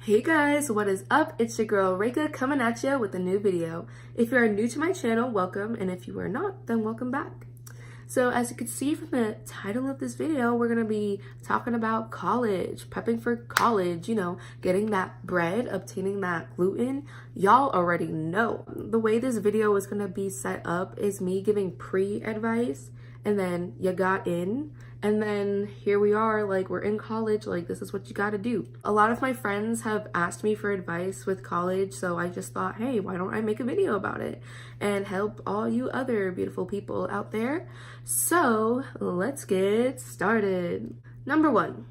Hey guys, what is up? It's your girl Reika coming at you with a new video. If you are new to my channel, welcome, and if you are not, then welcome back. So as you can see from the title of this video, we're going to be talking about college, prepping for college, getting that bread, obtaining that gluten. Y'all already know. The way this video is going to be set up is me giving pre-advice, and then you got in, and then here we are, like we're in college, like this is what you got to do. A lot of my friends have asked me for advice with college, so I just thought, hey, why don't I make a video about it and help all you other beautiful people out there? So let's get started. Number one,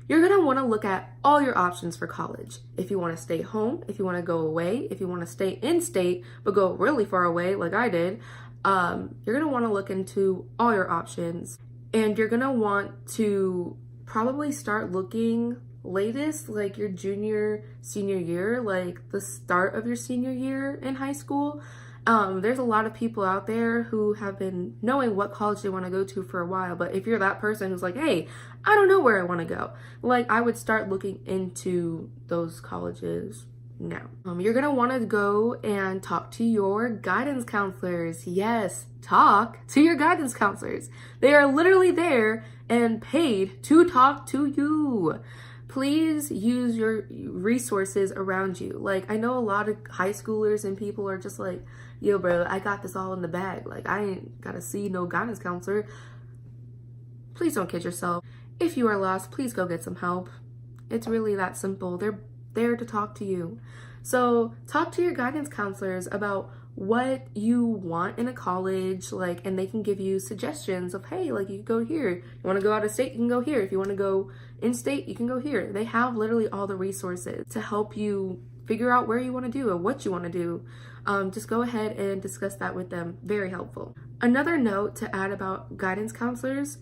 you're going to want to look at all your options for college. If you want to stay home, if you want to go away, if you want to stay in state but go really far away like I did, you're going to want to look into all your options, and you're going to want to probably start looking latest like your senior year, like the start of your senior year in high school. There's a lot of people out there who have been knowing what college they want to go to for a while, but if you're that person who's like, hey, I don't know where I want to go, like I would start looking into those colleges now. You're gonna want to go and talk to your guidance counselors. Yes, talk to your guidance counselors. They are literally there and paid to talk to you. Please use your resources around you. Like, I know a lot of high schoolers and people are just like, yo bro, I got this all in the bag, like I ain't gotta see no guidance counselor. Please don't kid yourself. If you are lost, please go get some help. It's really that simple. They're there to talk to you. So talk to your guidance counselors about what you want in a college, like, and they can give you suggestions of, hey, like you can go here. You want to go out of state, you can go here. If you want to go in state, you can go here. They have literally all the resources to help you figure out where you want to do or what you want to do. Just go ahead and discuss that with them. Very helpful. Another note to add about guidance counselors,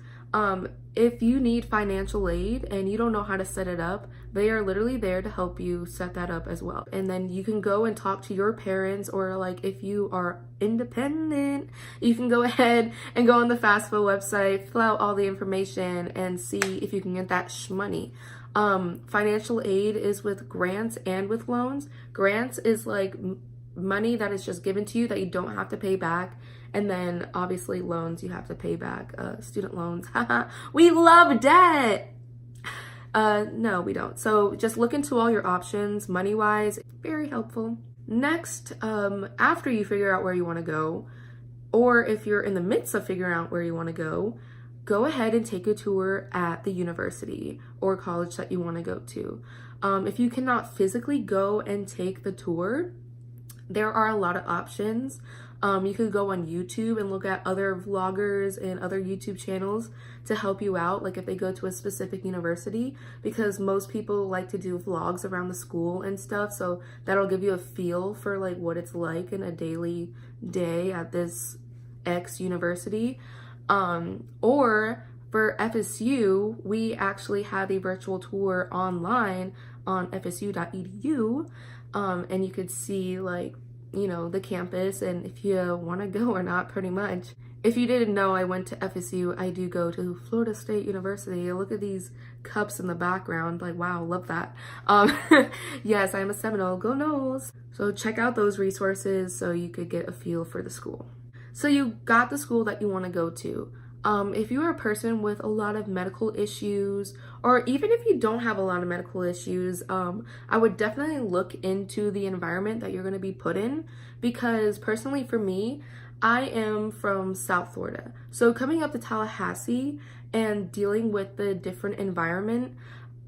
if you need financial aid and you don't know how to set it up, they are literally there to help you set that up as well. And then you can go and talk to your parents, or like if you are independent, you can go ahead and go on the Fafsa website, fill out all the information and see if you can get that shmoney. Financial aid is with grants and with loans. Grants is like money that is just given to you that you don't have to pay back. And then obviously loans you have to pay back. Student loans, we love debt. No, we don't. So just look into all your options money-wise. Very helpful. Next, after you figure out where you want to go, or if you're in the midst of figuring out where you want to go ahead and take a tour at the university or college that you want to go to. If you cannot physically go and take the tour, there are a lot of options. You could go on YouTube and look at other vloggers and other YouTube channels to help you out, like if they go to a specific university, because most people like to do vlogs around the school and stuff, so that'll give you a feel for like what it's like in a daily day at this X university. Or for FSU, we actually have a virtual tour online on fsu.edu, and you could see like the campus and if you want to go or not, pretty much. If you didn't know, I went to FSU. I do go to Florida State University. Look at these cups in the background, like wow, love that. Yes, I'm a Seminole, go Noles. So check out those resources so you could get a feel for the school. So you got the school that you want to go to. If you are a person with a lot of medical issues, or even if you don't have a lot of medical issues, I would definitely look into the environment that you're going to be put in, because personally for me, I am from South Florida. So coming up to Tallahassee and dealing with the different environment,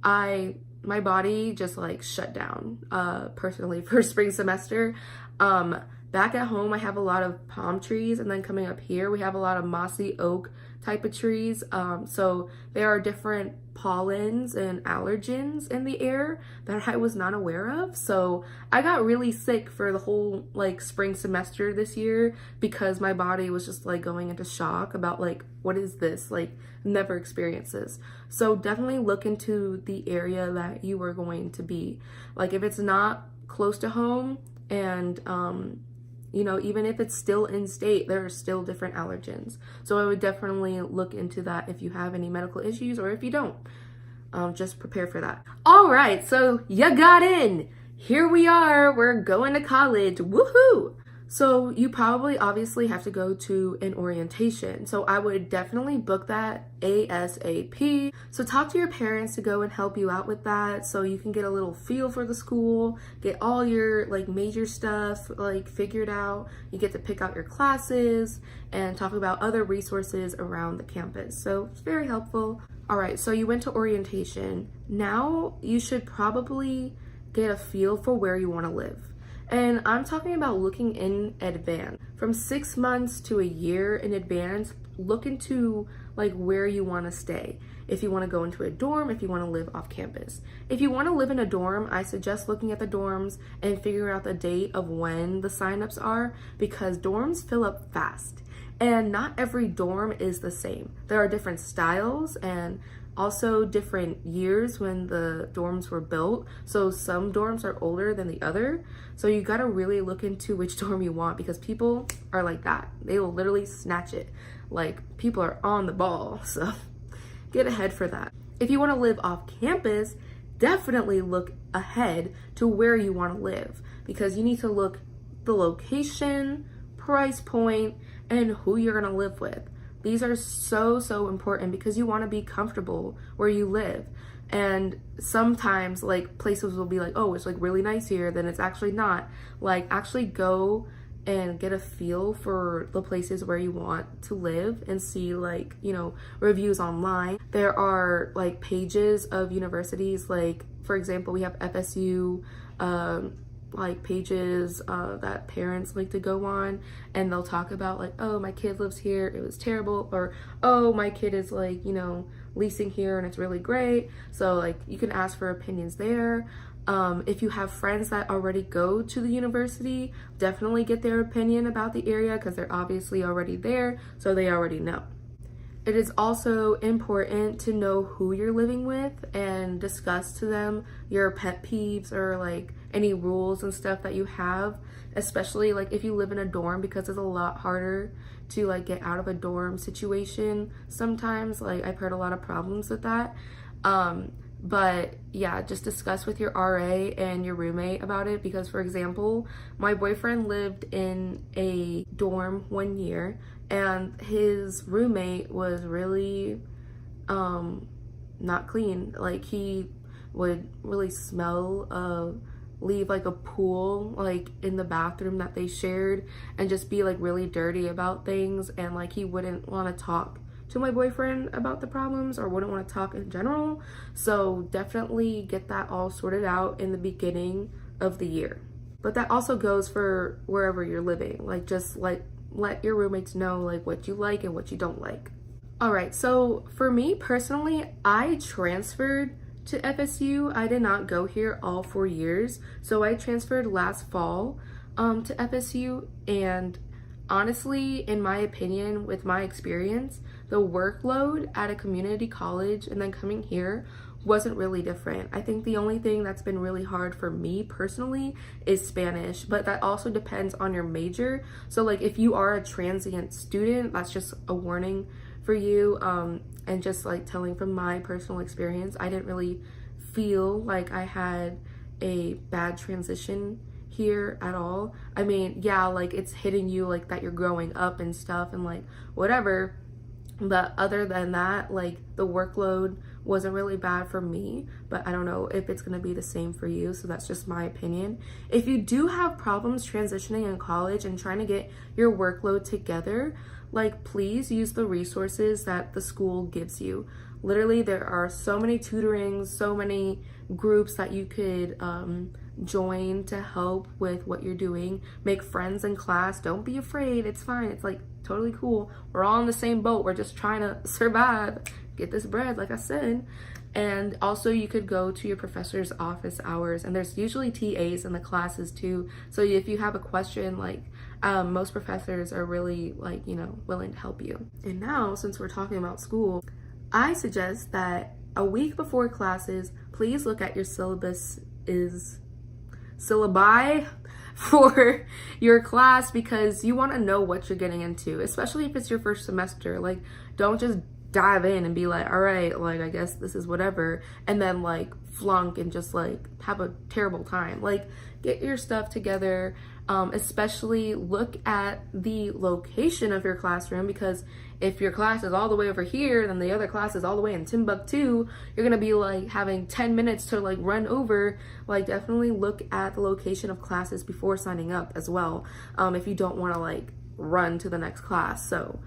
my body just like shut down, personally for spring semester. Back at home, I have a lot of palm trees, and then coming up here, we have a lot of mossy oak type of trees. So there are different pollens and allergens in the air that I was not aware of. So I got really sick for the whole like spring semester this year, because my body was just like going into shock about like, what is this? Like, never experienced this. So definitely look into the area that you are going to be. Like if it's not close to home, and even if it's still in state, there are still different allergens. So I would definitely look into that if you have any medical issues or if you don't. just prepare for that. All right, so you got in. Here we are. We're going to college. Woohoo! So you probably obviously have to go to an orientation. So I would definitely book that ASAP. So talk to your parents to go and help you out with that so you can get a little feel for the school, get all your like major stuff like figured out. You get to pick out your classes and talk about other resources around the campus. So it's very helpful. All right, so you went to orientation. Now you should probably get a feel for where you want to live. And I'm talking about looking in advance. From 6 months to a year in advance, look into like where you want to stay. If you want to go into a dorm, if you want to live off campus. If you want to live in a dorm, I suggest looking at the dorms and figuring out the date of when the signups are, because dorms fill up fast. And not every dorm is the same. There are different styles and also different years when the dorms were built. So some dorms are older than the other. So you gotta really look into which dorm you want, because people are like that. They will literally snatch it. Like, people are on the ball, so get ahead for that. If you wanna live off campus, definitely look ahead to where you wanna live, because you need to look the location, price point, and who you're gonna live with. These are so important because you want to be comfortable where you live. And sometimes like places will be like, oh, it's like really nice here, then it's actually not. Like, actually go and get a feel for the places where you want to live and see like, you know, reviews online. There are like pages of universities, like for example, we have FSU, like pages that parents like to go on, and they'll talk about like, oh, my kid lives here, it was terrible, or oh, my kid is like, you know, leasing here and it's really great. So like you can ask for opinions there. If you have friends that already go to the university, definitely get their opinion about the area, because they're obviously already there, so they already know. It is also important to know who you're living with and discuss to them your pet peeves or like any rules and stuff that you have, especially like if you live in a dorm, because it's a lot harder to like get out of a dorm situation sometimes. Like, I've heard a lot of problems with that. But yeah, just discuss with your RA and your roommate about it, because for example, my boyfriend lived in a dorm 1 year and his roommate was really not clean. Like, he would really smell leave like a pool like in the bathroom that they shared, and just be like really dirty about things, and like he wouldn't want to talk to my boyfriend about the problems or wouldn't want to talk in general. So definitely get that all sorted out in the beginning of the year. But that also goes for wherever you're living. Like, just like let your roommates know like what you like and what you don't like. All right, so for me personally, I transferred to FSU. I did not go here all 4 years. So I transferred last fall to FSU, and honestly, in my opinion, with my experience, the workload at a community college and then coming here wasn't really different. I think the only thing that's been really hard for me personally is Spanish, but that also depends on your major. So like if you are a transient student, that's just a warning for you. And just like telling from my personal experience, I didn't really feel like I had a bad transition here at all. I mean, yeah, like it's hitting you like that you're growing up and stuff and like whatever, but other than that, like the workload wasn't really bad for me. But I don't know if it's gonna be the same for you, so that's just my opinion. If you do have problems transitioning in college and trying to get your workload together, like please use the resources that the school gives you. Literally, there are so many tutorings, so many groups that you could join to help with what you're doing. Make friends in class. Don't be afraid. It's fine. It's like totally cool. We're all in the same boat. We're just trying to survive, get this bread, like I said. And also you could go to your professor's office hours, and there's usually TAs in the classes too. So if you have a question, like most professors are really like, you know, willing to help you. And now, since we're talking about school, I suggest that a week before classes, please look at your syllabi for your class, because you want to know what you're getting into, especially if it's your first semester. Like, don't just dive in and be like, all right, like, I guess this is whatever, and then like flunk and just like have a terrible time. Like, get your stuff together. Especially look at the location of your classroom, because if your class is all the way over here, then the other class is all the way in Timbuktu, you're gonna be like having 10 minutes to like run over. Like, definitely look at the location of classes before signing up as well, if you don't want to like run to the next class. So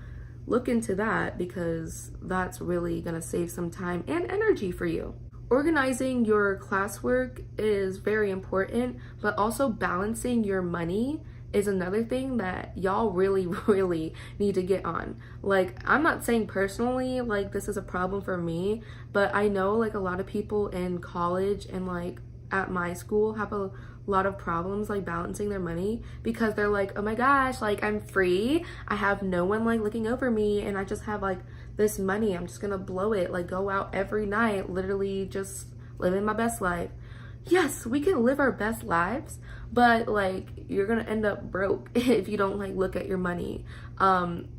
look into that, because that's really gonna save some time and energy for you. Organizing your classwork is very important, but also balancing your money is another thing that y'all really, really need to get on. Like, I'm not saying personally, like, this is a problem for me, but I know, like, a lot of people in college and, like, at my school have a lot of problems, like, balancing their money, because they're like, oh my gosh, like, I'm free, I have no one, like, looking over me, and I just have, like, this money, I'm just gonna blow it, like, go out every night, literally just living my best life. Yes, we can live our best lives, but like, you're gonna end up broke if you don't like look at your money.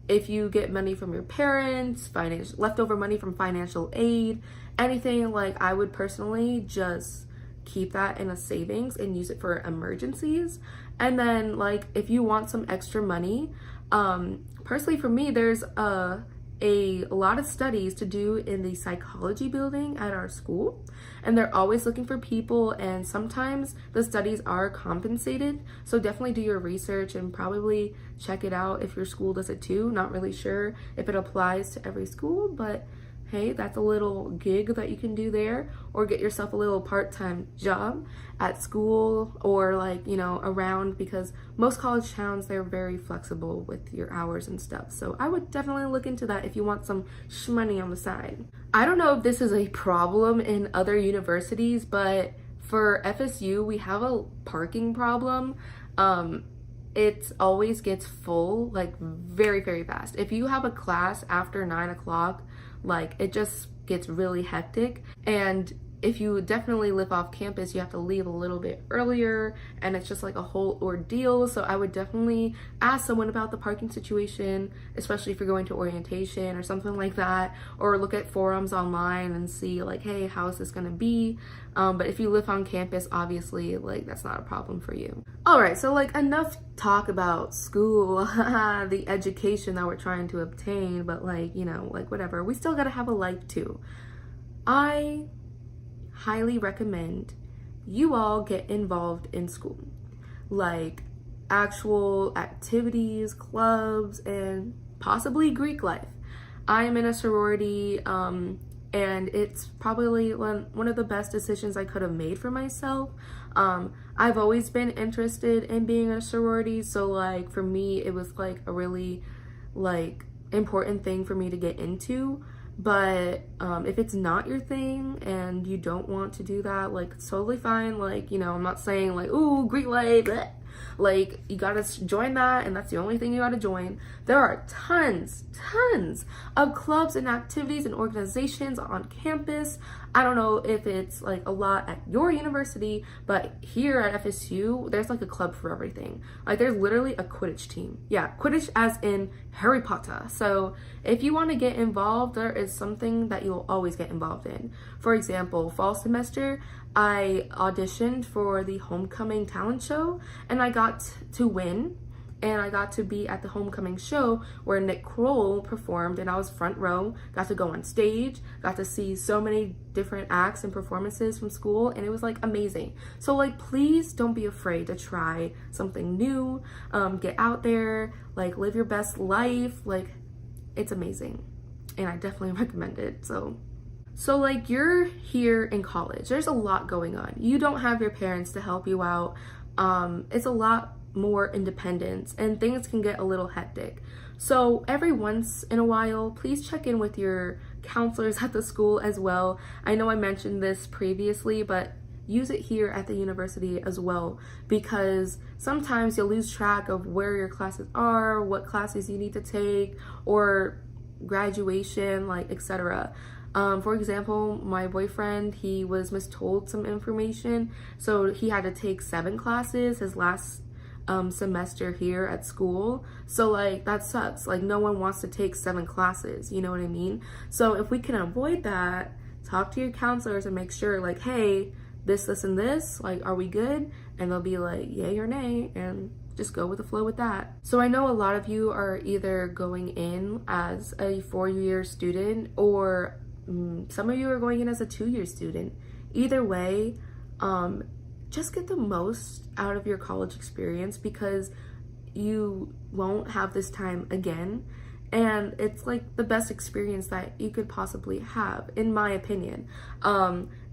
If you get money from your parents, leftover money from financial aid, anything, like, I would personally just keep that in a savings and use it for emergencies. And then, like, if you want some extra money, personally for me, there's a lot of studies to do in the psychology building at our school, and they're always looking for people, and sometimes the studies are compensated. So definitely do your research and probably check it out if your school does it too. Not really sure if it applies to every school, but hey, that's a little gig that you can do there, or get yourself a little part-time job at school, or like, you know, around, because most college towns, they're very flexible with your hours and stuff. So I would definitely look into that if you want some shmoney on the side. I don't know if this is a problem in other universities, but for FSU, we have a parking problem. It always gets full, like, very, very fast. If you have a class after 9 o'clock, like, it just gets really hectic. And if you definitely live off campus, you have to leave a little bit earlier, and it's just like a whole ordeal. So I would definitely ask someone about the parking situation, especially if you're going to orientation or something like that, or look at forums online and see like, hey, how is this gonna be? But if you live on campus, obviously, like, that's not a problem for you. All right, so like, enough talk about school, the education that we're trying to obtain, but like, you know, like, whatever, we still gotta have a life too. I highly recommend you all get involved in school, like actual activities, clubs, and possibly Greek life. I am in a sorority, and it's probably one of the best decisions I could have made for myself. I've always been interested in being in a sorority, so like, for me, it was like a really like important thing for me to get into. But if it's not your thing and you don't want to do that, like, it's totally fine. Like, you know, I'm not saying like, ooh, Greek life, bleh. Like, you gotta join that, and that's the only thing you gotta join. There are tons of clubs and activities and organizations on campus. I don't know if it's like a lot at your university, but here at FSU, there's like a club for everything. Like, there's literally a Quidditch team. Yeah, Quidditch as in Harry Potter. So if you want to get involved, there is something that you'll always get involved in. For example, fall semester, I auditioned for the homecoming talent show, and I got to win, and I got to be at the homecoming show where Nick Kroll performed, and I was front row, got to go on stage, got to see so many different acts and performances from school, and it was like amazing. So like, please don't be afraid to try something new, get out there, like, live your best life. Like, it's amazing, and I definitely recommend it. So like, you're here in college, there's a lot going on. You don't have your parents to help you out. It's a lot more independence, and things can get a little hectic. So every once in a while, please check in with your counselors at the school as well. I know I mentioned this previously, but use it here at the university as well, because sometimes you'll lose track of where your classes are, what classes you need to take, or graduation, like, etc. For example, my boyfriend, he was mistold some information, so he had to take 7 classes his last semester here at school. So like that sucks. Like no one wants to take 7 classes, you know what I mean? So if we can avoid that, talk to your counselors and make sure like, hey, this and this, like, are we good? And they'll be like, yay or nay, and just go with the flow with that. So I know a lot of you are either going in as a 4-year student, or some of you are going in as a 2-year student. Either way, just get the most out of your college experience, because you won't have this time again. And it's like the best experience that you could possibly have, in my opinion.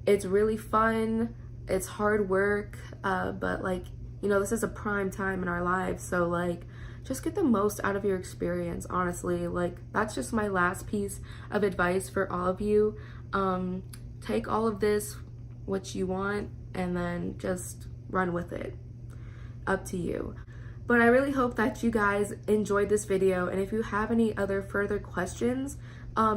It's really fun, it's hard work, but like, you know, this is a prime time in our lives. So like, just get the most out of your experience, honestly. Like, that's just my last piece of advice for all of you. Take all of this, what you want, and then just run with it. Up to you. But I really hope that you guys enjoyed this video, and if you have any other further questions,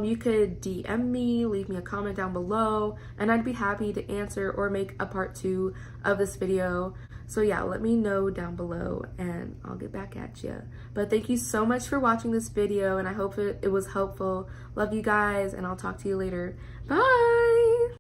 you could DM me, leave me a comment down below, and I'd be happy to answer or make a part 2 of this video. So yeah, let me know down below and I'll get back at you. But thank you so much for watching this video, and I hope it was helpful. Love you guys, and I'll talk to you later. Bye!